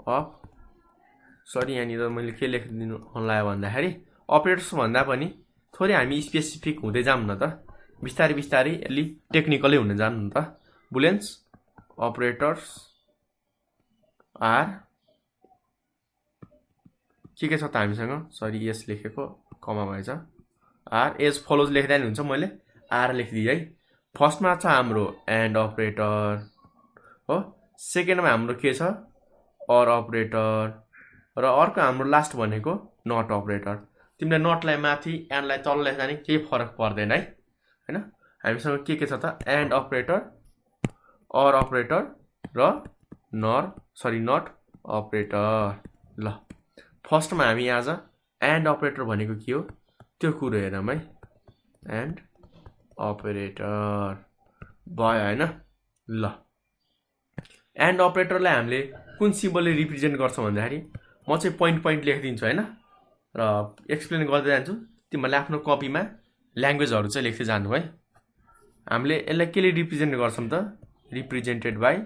Speaker 1: of यहाँनिर मैले के लेखिदिनु होला भन्दाखेरि अपरेटर्स भन्दा पनि थोरै हामी स्पेसिफिक हुँदै जाऊँ न त, बिस्तारै बिस्तारै अलि टेक्निकलै हुन जाऊँ न त। बुलियन्स अपरेटर्स आर के छ त हामीसँग, सरी एस लेखेको कमा भएछ, आर एज फलोज लेख्दा नि हुन्छ, मैले आर लेखिदिएँ है। फर्स्टमा छ हाम्रो एन्ड अपरेटर हो, सेकेन्डमा हाम्रो के छ अर अपरेटर, र अर्को हाम्रो लास्ट भनेको नट अपरेटर। तिमीले नटलाई माथि एन्डलाई तल लेख्दा नि केही फरक पर्दैन है, हैन। हामीसँग के छ त एन्ड अपरेटर, अर अपरेटर र नट अपरेटर। ल फर्स्टमा हामी आज एन्ड अपरेटर भनेको के हो त्यो कुरो हेरौँ है। एन्ड अपरेटर भयो हैन। ल एन्ड अपरेटरलाई हामीले कुन सिम्बलले रिप्रेजेन्ट गर्छ भन्दाखेरि म चाहिँ पोइन्ट लेखिदिन्छु हैन, र एक्सप्लेन गर्दै जान्छु। तिमीहरूले आफ्नो कपीमा ल्याङ्ग्वेजहरू चाहिँ लेख्दै जानु है। हामीले यसलाई केले रिप्रेजेन्ट गर्छौँ त, रिप्रेजेन्टेड बाई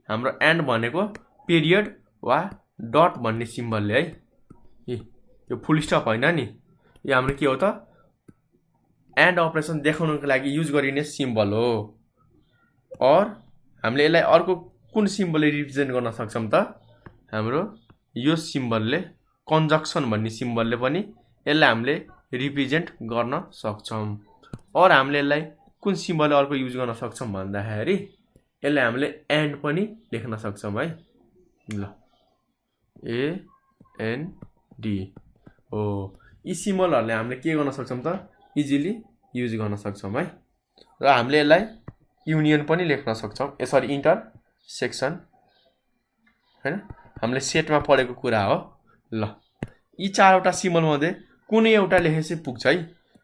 Speaker 1: हाम्रो एन्ड भनेको पिरियड वा डट भन्ने सिम्बलले है। यो फुल स्टप होइन नि, यो हाम्रो के हो त एन्ड अपरेसन देखाउनको लागि युज गरिने सिम्बल हो। और हामीले यसलाई अर्को कुन सिम्बलले रिप्रेजेन्ट गर्न सक्छौँ त, हाम्रो यो सिम्बलले, कन्जक्सन भन्ने सिम्बलले पनि यसलाई हामीले रिप्रेजेन्ट गर्न सक्छौँ। और हामीले यसलाई कुन सिम्बलले अर्को युज गर्न सक्छौँ भन्दाखेरि यसलाई हामीले एन्ड पनि लेख्न सक्छौँ है। ल एएनडी हो, यी सिम्बलहरूले हामीले के गर्न सक्छौँ त इजिली युज गर्न सक्छौँ है। र हामीले यसलाई युनियन पनि लेख्न सक्छौँ, सरी इन्टरसेक्सन हैन, हामीले सेटमा पढेको कुरा हो। ल यी चारवटा सिम्बल मध्ये कुनै एउटा लेखेपछि पुग्छ है।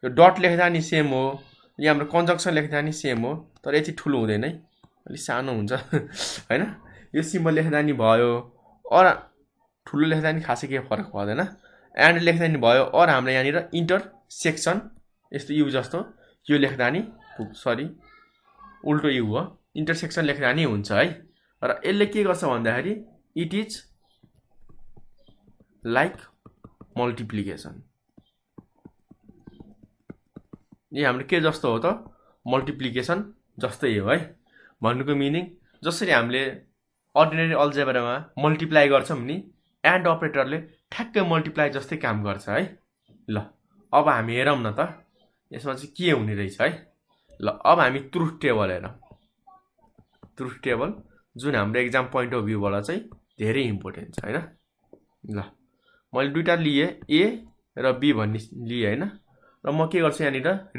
Speaker 1: यो डट लेख्दा नि सेम हो, यो हाम्रो कन्जक्सन लेख्दा नि सेम हो, तर यति ठुलो हुँदैन है, अलिक सानो हुन्छ हैन। यो सिम्बल लेख्दा नि भयो, और ठुलो लेख्दा नि खासै केही फरक पर्दैन। एन्ड लेख्दा नि भयो, और हामीले यहाँनिर इन्टरसेक्सन यस्तो यु जस्तो यो लेख्दा नि सरी उल्टो यु हो, इन्टरसेक्सन लेख्दा नि हुन्छ है। र यसले के गर्छ भन्दाखेरि इट इज लाइक मल्टिप्लिकेसन। यो हाम्रो के जस्तो हो त मल्टिप्लिकेसन जस्तै हो है। भन्नुको मिनिङ जसरी हामीले अर्डिनरी अल्जेब्रामा मल्टिप्लाई गर्छौँ नि, एन्ड अपरेटरले ठ्याक्कै मल्टिप्लाई जस्तै काम गर्छ है। ल अब हामी हेरौँ न त यसमा चाहिँ के हुने रहेछ है। ल अब हामी ट्रुथ टेबल हेरौँ। ट्रुथ टेबल जुन हाम्रो एक्जाम पोइन्ट अफ भ्यूबाट चाहिँ धेरै इम्पोर्टेन्ट छ हैन। ल मैले दुईटा लिए, ए र बी भन्ने लिए हैन, र म के गर्छु यहाँनिर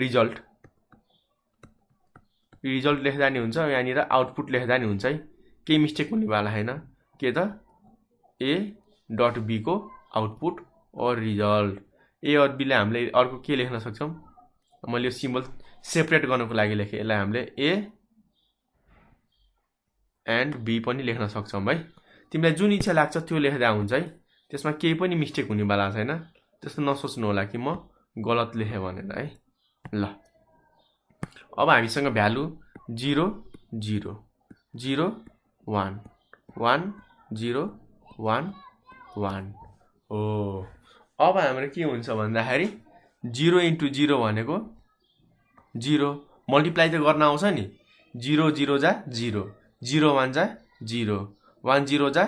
Speaker 1: रिजल्ट लेख्दा नि हुन्छ, यहाँनिर आउटपुट लेख्दा नि हुन्छ है, केही मिस्टेक हुनेवाला छैन। के त ए डट बी को आउटपुट और रिजल्ट। ए और बीलाई हामीले अर्को के लेख्न सक्छौँ, मैले यो सिम्बल सेपरेट गर्नको लागि लेखेँ, यसलाई हामीले ए एन्ड बी पनि लेख्न सक्छौँ है। तिमीलाई जुन इच्छा लाग्छ त्यो लेख्दा हुन्छ है, त्यसमा केही पनि मिस्टेक हुनेवाला छैन। त्यस्तो नसोच्नु होला कि म गलत लेखेँ भनेर है। ल अब हामीसँग भ्यालु 0 0 0 1 1 0 1 1 हो। अब हाम्रो के हुन्छ भन्दाखेरि 0 इन्टु 0 भनेको 0, मल्टिप्लाई त गर्न आउँछ नि, 0 0 जा 0, 0 1 जा 0, 1 0 जा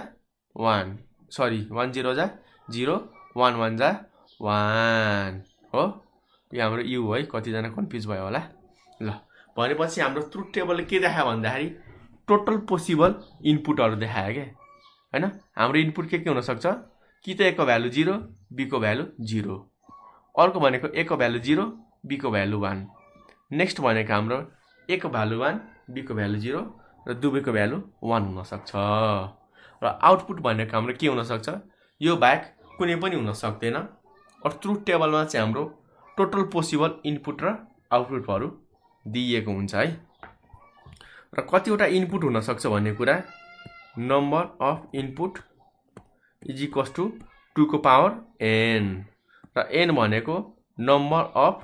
Speaker 1: 1, सरी 1 0 जा 0, 1 1 जा 1 हो। यो हाम्रो यु है, कतिजना कन्फ्युज भयो होला। ल भनेपछि हाम्रो ट्रुथ टेबलले के देखायो भन्दाखेरि टोटल पोसिबल इनपुटहरू देखायो क्या हैन। हाम्रो इनपुट के हुनसक्छ कि त ए को भ्यालु 0, बी को भ्यालु 0, अर्को भनेको ए को भ्यालु 0, बी को भ्यालु 1, नेक्स्ट भनेको हाम्रो ए को भ्यालु 1, बी को भ्यालु 0 र दुवैको भ्यालु 1 हुनसक्छ। र आउटपुट भनेको हाम्रो के हुनसक्छ, यो बाहेक कुनै पनि हुन सक्दैन। और ट्रुथ टेबलमा चाहिँ हाम्रो टोटल पोसिबल इनपुट र आउटपुटहरू दिइएको हुन्छ है। र कतिवटा इनपुट हुनसक्छ भन्ने कुरा, number of input is equals to 2 को पावर n, र n भनेको नम्बर अफ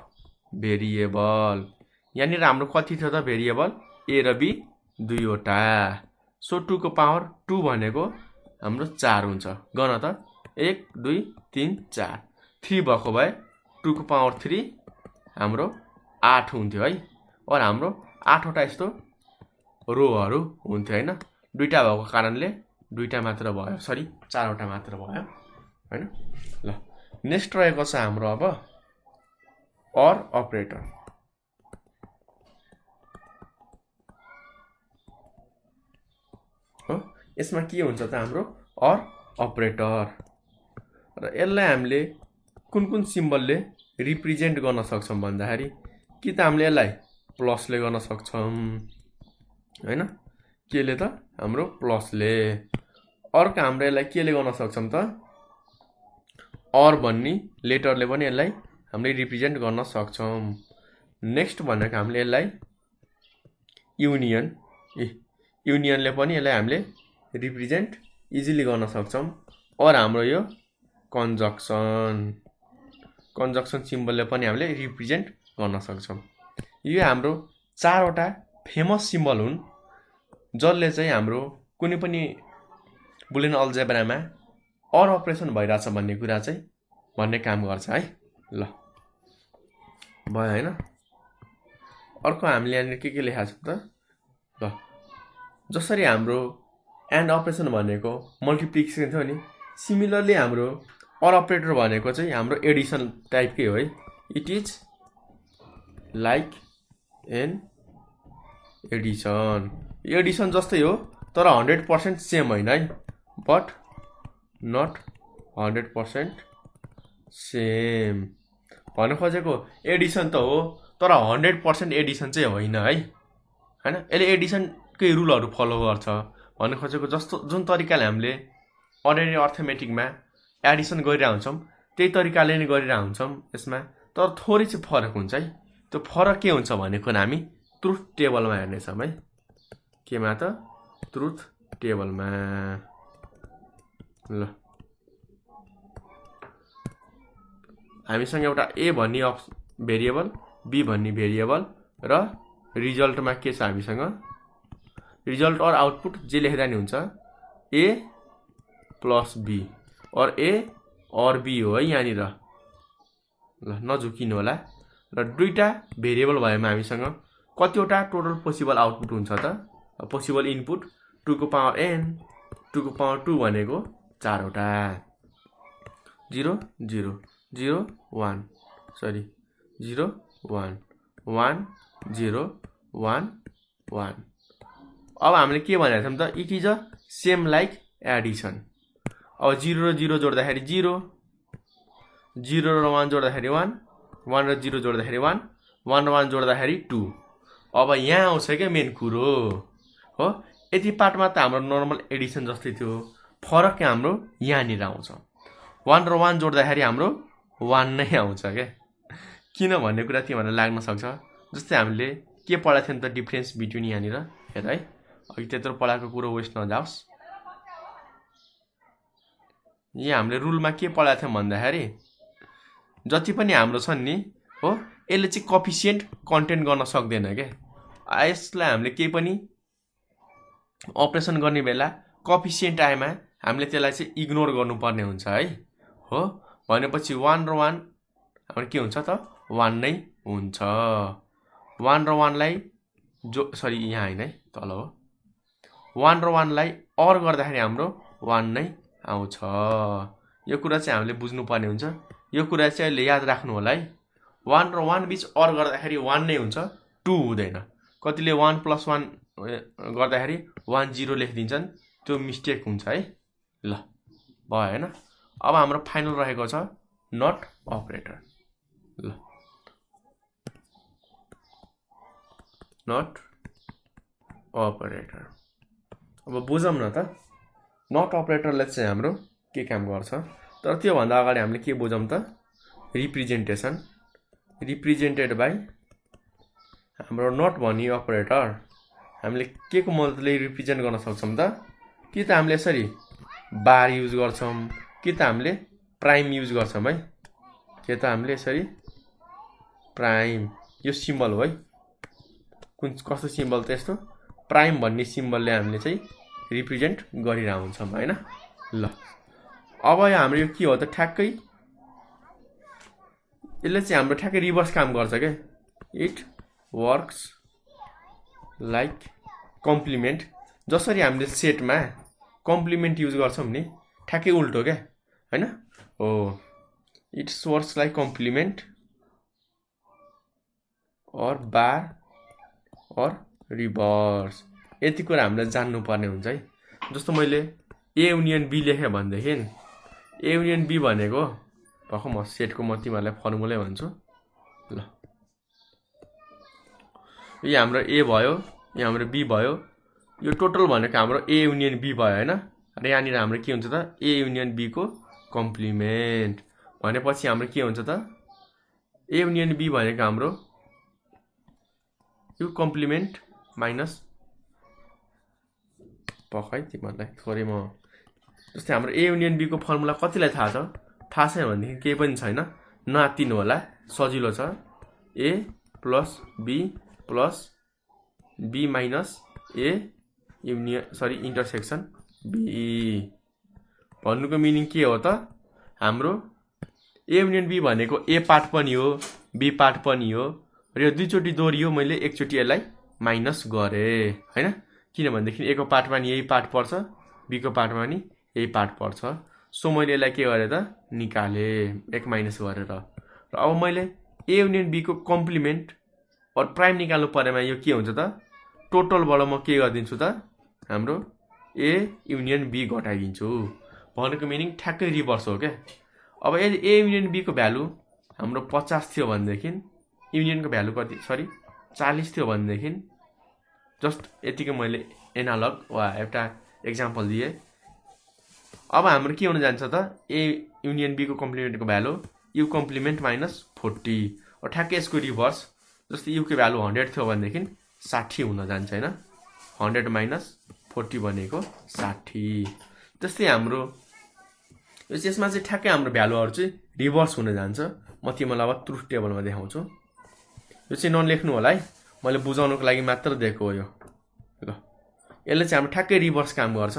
Speaker 1: भेरिएबल। यहाँनिर हाम्रो कति थियो त भेरिएबल, ए र बी दुईवटा, सो 2 को पावर 2 भनेको हाम्रो 4 हुन्छ। गन त 1 2 3 4 3 भएको भए 2 को पावर 3 हाम्रो 8 हुन्थ्यो है। और हाम्रो 8 वटा यस्तो रोहरू हुन्थ्यो हैन। दुईटा भएको कारणले दुईटा मात्र भयो, सरी 4 वटा मात्र भयो हैन। ल नेक्स्ट रहेको छ हाम्रो अब OR अपरेटर। हो यसमा के हुन्छ त हाम्रो OR अपरेटर र यसलाई हामीले कुन कुन सिम्बलले रिप्रेजेन्ट गर्न सक्छौं भन्दाखेरि कि त हामीले यसलाई प्लसले गर्न सक्छौं हैन। केले त हाम्रो प्लसले। अर्को हाम्रो यसलाई केले गर्न सक्छौं त OR भन्ने लेटरले पनि यसलाई हामीले रिप्रेजेन्ट गर्न सक्छौं। नेक्स्ट भनेको हामीले यसलाई युनियनले पनि यसलाई हामीले रिप्रेजेन्ट इजिली गर्न सक्छौं। और हाम्रो यो कन्जक्सन सिम्बलले पनि हामीले रिप्रेजेन्ट गर्न सक्छौं। यो हाम्रो 4 वटा फेमस सिम्बल हुन् जसले चाहिँ हाम्रो कुनै पनि बुलियन अलजेब्रामा OR अपरेसन भइराछ भन्ने कुरा चाहिँ भन्ने काम गर्छ है। ल भयो हैन। अर्को हामीले यहाँ के लेखेका छौं त ल जसरी हाम्रो एन्ड अपरेसन भनेको मल्टिप्लिकेसन थियो नि, सिमिलरली हाम्रो OR अपरेटर भनेको चाहिँ हाम्रो एडिसन टाइपकै हो है। It is like an addition. Addition जस्तै हो तर 100% सेम होइन है, बट नट 100% सेम। भन्न खोजेको एडिसन त हो तर 100% एडिसन चाहिँ होइन है हैन। यसले एडिसनकै रुलहरु फलो गर्छ। भन्न खोजेको जस्तो जुन तरिकाले हामीले अर्डिनरी अर्थमेटिकमा एडिसन गरिरहेका हुन्छौं त्यही तरिकाले नै गरिरहेका हुन्छौं यसमा, तर थोरै चाहिँ फरक हुन्छ है। त्यो फरक के हुन्छ भनेको हामी ट्रुथ टेबलमा हेर्ने छौं है। केमा त ट्रुथ टेबलमा। ल हामीसँग एउटा a भन्ने भेरिएबल, b भन्ने भेरिएबल र रिजल्टमा के छ हामीसँग रिजल्ट और आउटपुट जे लेख्दा नि हुन्छ a प्लस b और a और b हो है यहाँनिर। ल नझुकिनु होला। र दुईटा भेरिएबल भएमा हामीसँग कतिवटा टोटल पोसिबल आउटपुट हुन्छ त पोसिबल इनपुट 2 को पावर n 2 को पावर 2 भनेको 4 वटा 0 0 0 1 सरी 0 1 1 0 1 1। अब हामीले के भनेका छौं त it is a same like Edison. अब 0 र 0 जोड्दाखेरि 0 0 र 1 जोड्दाखेरि 1 1 र 0 जोड्दाखेरि 1 1 र 1 जोड्दाखेरि 2। अब यहाँ आउँछ के मेन कुरो हो। यति पार्टमा त हाम्रो नर्मल एडिसन जस्तै थियो, फरक हाम्रो यहाँनिर आउँछ। 1 र 1 जोड्दाखेरि हाम्रो 1 नै आउँछ के। किन भन्ने कुरा तिमीहरुलाई लाग्न सक्छ। जस्तै हामीले के पढाएको थियौं त डिफरेन्स बिट्विन यहाँनिर हेर है। अघि त्यत्रो पढाएको कुरो वेस्ट नजाओस्। यहाँ हामीले रुलमा के पढाएको थियौं भन्दाखेरि जति पनि हाम्रो छन् नि हो यसले चाहिँ कोएफिसिएन्ट कन्टेन गर्न सक्दैन के। यसलाई हामीले केही पनि अपरेसन गर्ने बेला कोएफिसिएन्ट आएमा हामीले त्यसलाई चाहिँ इग्नोर गर्नुपर्ने हुन्छ है। हो भनेपछि 1 र 1 हाम्रो के हुन्छ त 1 नै हुन्छ। 1 र 1 लाई जो सरी यहाँ हैन है तल हो। 1 र 1 लाई OR गर्दाखेरि हाम्रो 1 नै आउँछ। यो कुरा चाहिँ हामीले बुझ्नुपर्ने हुन्छ। यो कुरा चाहिँ अहिले याद राख्नु होला है। 1 र 1 बीच OR गर्दाखेरि 1 नै हुन्छ, 2 हुँदैन। कतिले 1 + 1 गर्दाखेरि 1 0 लेखिदिन्छन्, त्यो मिस्टेक हुन्छ है। ल भयो हैन। अब हाम्रो फाइनल रहेको छ नट अपरेटर। ल नट अपरेटर अब बुझौं न त। नट अपरेटरले चाहिँ हाम्रो के काम गर्छ। तर त्यो भन्दा अगाडि हामीले के बुझौं त रिप्रेजेन्टेसन रिप्रेजेन्टेड बाइ हाम्रो नट भन्ने अपरेटर हामीले के को मद्दतले रिप्रेजेन्ट गर्न सक्छौं त। कि त हामीले यसरी बार युज गर्छौं कि त हामीले प्राइम युज गर्छौं है। के त हामीले यसरी प्राइम यो सिम्बल हो है। कुन कस्तो सिम्बल त यस्तो प्राइम भन्ने सिम्बलले हामीले चाहिँ रिप्रेजेन्ट गरिरहेका हुन्छौं हैन। ल अब हाम्रो यो के हो त ठ्याक्कै यसले चाहिँ हाम्रो ठ्याक्कै रिभर्स काम गर्छ क्या इट वर्क्स लाइक कम्प्लिमेन्ट जसरी हामीले सेटमा कम्प्लिमेन्ट युज गर्छौँ नि ठ्याक्कै उल्टो क्या हैन हो इट्स वर्क्स लाइक कम्प्लिमेन्ट और बार और रिभर्स यति कुरा हामीले जान्नुपर्ने हुन्छ है जस्तो मैले ए युनियन बी लेखेँ भनेदेखि ए युनियन बी भनेको भर्खर म सेटको म तिमीहरूलाई फर्मुलै भन्छु ल यो हाम्रो ए भयो यो हाम्रो बी भयो यो टोटल भनेको हाम्रो ए युनियन बी भयो हैन र यहाँनिर हाम्रो के हुन्छ त ए युनियन बी को कम्प्लिमेन्ट भनेपछि हाम्रो के हुन्छ त ए युनियन बी भनेको हाम्रो यो कम्प्लिमेन्ट माइनस पकाइ तिमीहरूलाई थोरै म जस्तै हाम्रो ए युनियन बी को फर्मुला कतिलाई थाहा छ थाहा छैन भनेदेखि केही पनि छैन नआत्तिनु होला सजिलो छ ए plus be minus A union intersection be भन्नुको मिनिङ के हो त हाम्रो ए युनियन बी भनेको ए पार्ट पनि हो बी पार्ट पनि हो र यो दुईचोटि दोहोरियो मैले एकचोटि यसलाई माइनस गरेँ हैन किनभनेदेखि ए को पार्टमा नि यही पार्ट पर्छ बी को पार्टमा नि यही पार्ट पर्छ सो मैले यसलाई के गरेँ त निकालेँ एक माइनस गरेर र अब मैले ए युनियन बी को कम्प्लिमेन्ट और प्राइम निकाल्नु परेमा यो के हुन्छ त टोटलबाट म के गरिदिन्छु त हाम्रो ए युनियन बी घटाइदिन्छु भनेको मिनिङ ठ्याक्कै रिभर्स हो क्या अब यदि ए युनियन बी को भ्यालु हाम्रो 50 थियो भनेदेखि युनियनको भ्यालु कति 40 थियो भनेदेखि जस्ट यतिकै मैले एनालग वा एउटा एक्जाम्पल दिएँ अब हाम्रो के हुन जान्छ त ए युनियन बी को कम्प्लिमेन्टको भ्यालु यु कम्प्लिमेन्ट माइनस 40 और ठ्याक्कै यसको रिभर्स जस्तै यु को भ्यालु 100 थियो भनेदेखि 60 हुन जान्छ हैन 100 माइनस 40 भनेको 60 त्यस्तै हाम्रो यसमा चाहिँ ठ्याक्कै हाम्रो भ्यालुहरु चाहिँ रिभर्स हुन जान्छ म तिमीलाई अब ट्रुथ टेबलमा देखाउँछु यो चाहिँ नलेख्नु होला है मैले बुझाउनको लागि मात्र दिएको हो यो ल यसले चाहिँ हाम्रो ठ्याक्कै रिभर्स काम गर्छ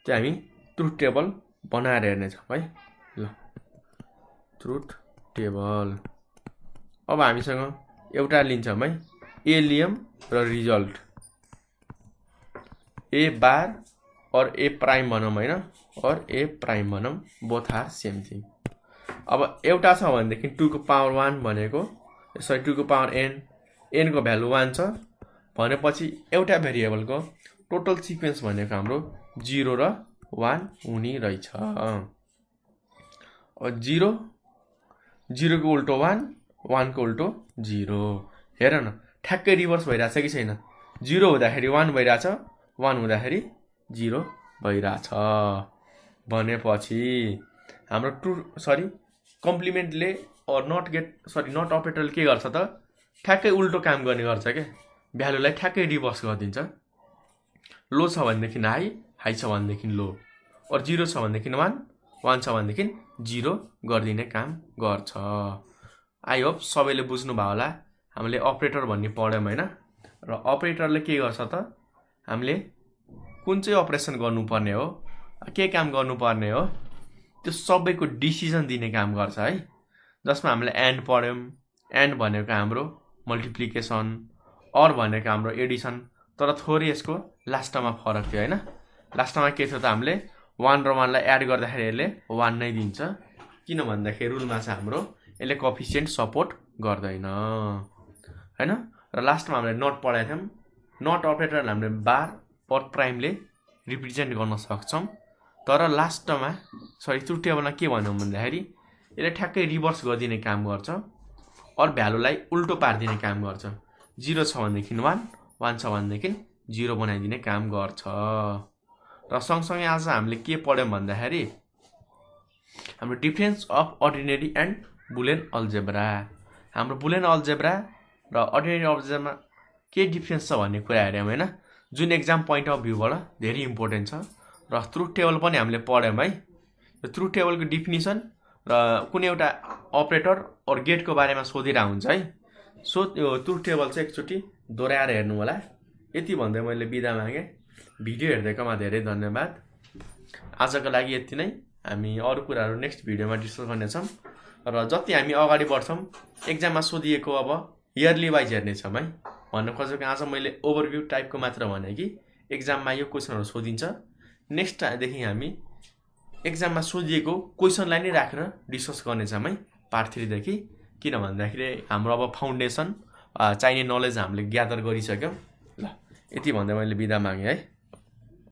Speaker 1: त्यो हामी ट्रुथ टेबल बनाएर हेर्ने छौं है ल ट्रुथ टेबल अब हामीसँग एउटा लिन्छौं है ए लियम र रिजल्ट ए बार और ए प्राइम भनौं हैन और ए प्राइम भनौं बोथ आर सेम थिङ अब एउटा छ भनेदेखि 2 को पावर 1 भनेको 2 को पावर n को भ्यालु 1 छ भनेपछि एउटा भेरिएबलको टोटल सिक्वेन्स भनेको हाम्रो 0 र 1 हुने रहेछ अब 0 को उल्टो 1 1 को उल्टो 0 हेर न ठ्याक्कै रिभर्स भइराछ कि छैन 0 हुँदाखेरि 1 भइराछ 1 हुँदाखेरि 0 भइराछ भनेपछि हाम्रो कम्प्लिमेन्टले और नट अपरेटरले के गर्छ त ठ्याक्कै उल्टो काम गर्ने गर्छ के भ्यालुलाई ठ्याक्कै रिभर्स गरिदिन्छ लो छ भनेदेखि हाई छ भनेदेखि लो और 0 छ भनेदेखि 1 छ भनेदेखि 0 गरिदिने काम गर्छ आई होप सबैले बुझ्नु भयो होला हामीले अपरेटर भन्ने पढ्यौं हैन र अपरेटरले के गर्छ त हामीले कुन चाहिँ अपरेसन गर्नुपर्ने हो के काम गर्नुपर्ने हो त्यो सबैको डिसिजन दिने काम गर्छ है जसमा हामीले एन्ड पढ्यौं एन्ड भनेको हाम्रो मल्टिप्लिकेसन और भनेको हाम्रो एडिसन तर थोरै यसको लास्टमा फरक थियो हैन लास्टमा के थियो त हामीले 1 र 1 लाई एड गर्दाखेरि यसले 1 नै दिन्छ किन भन्दाखेरि रुलमा चाहिँ हाम्रो यसले कोएफिसिएन्ट सपोर्ट गर्दैन हैन र लास्टमा हामीले नट पढाएको थियौं नट अपरेटरले हामीले बार और प्राइमले रिप्रेजेन्ट गर्न सक्छौं तर लास्टमा ट्रुथ टेबलमा के भन्नु भन्दाखेरि यसले ठ्याक्कै रिभर्स गरिदिने काम गर्छ और भ्यालुलाई उल्टो पार्दिने काम गर्छ 0 छ भनेदेखि 1 1 छ भनेदेखि 0 बनाइदिने काम गर्छ र सँगसँगै आज हामीले के पढ्यौं भन्दाखेरि हाम्रो difference of ordinary and Boolean algebra हाम्रो बुलियन अलजेब्रा र अर्डिनरी अलजेब्रामा के डिफरेन्स छ भन्ने कुरा हेर्यौं हैन जुन एक्जाम पोइन्ट अफ भ्यूबाट धेरै इम्पोर्टेन्ट छ र ट्रुथ टेबल पनि हामीले पढ्यौं है यो ट्रुथ टेबलको डेफिनिसन र कुनै एउटा अपरेटर और गेटको बारेमा सोधिरा हुन्छ है सो यो ट्रुथ टेबल चाहिँ एकचोटी दोहोर्याएर हेर्नु होला यति भन्दै मैले बिदा मागे भिडियो हेर्दैकोमा धेरै धन्यवाद आजको लागि यति नै। हामी अरू कुराहरू नेक्स्ट भिडियोमा डिस्कस गर्नेछौँ र जति हामी अगाडि बढ्छौँ एक्जाममा सोधिएको अब इयरली वाइज हेर्नेछौँ है। भन्न खोजेको आज मैले ओभरभ्यू टाइपको मात्र भने कि एक्जाममा यो क्वेसनहरू सोधिन्छ। नेक्स्टदेखि हामी एक्जाममा सोधिएको क्वेसनलाई नै राखेर डिस्कस गर्नेछौँ है पार्ट 3 देखि। किन भन्दाखेरि हाम्रो अब फाउन्डेसन चाहिने नलेज हामीले ग्यादर गरिसक्यौँ। ल यति भन्दै मैले बिदा मागेँ है।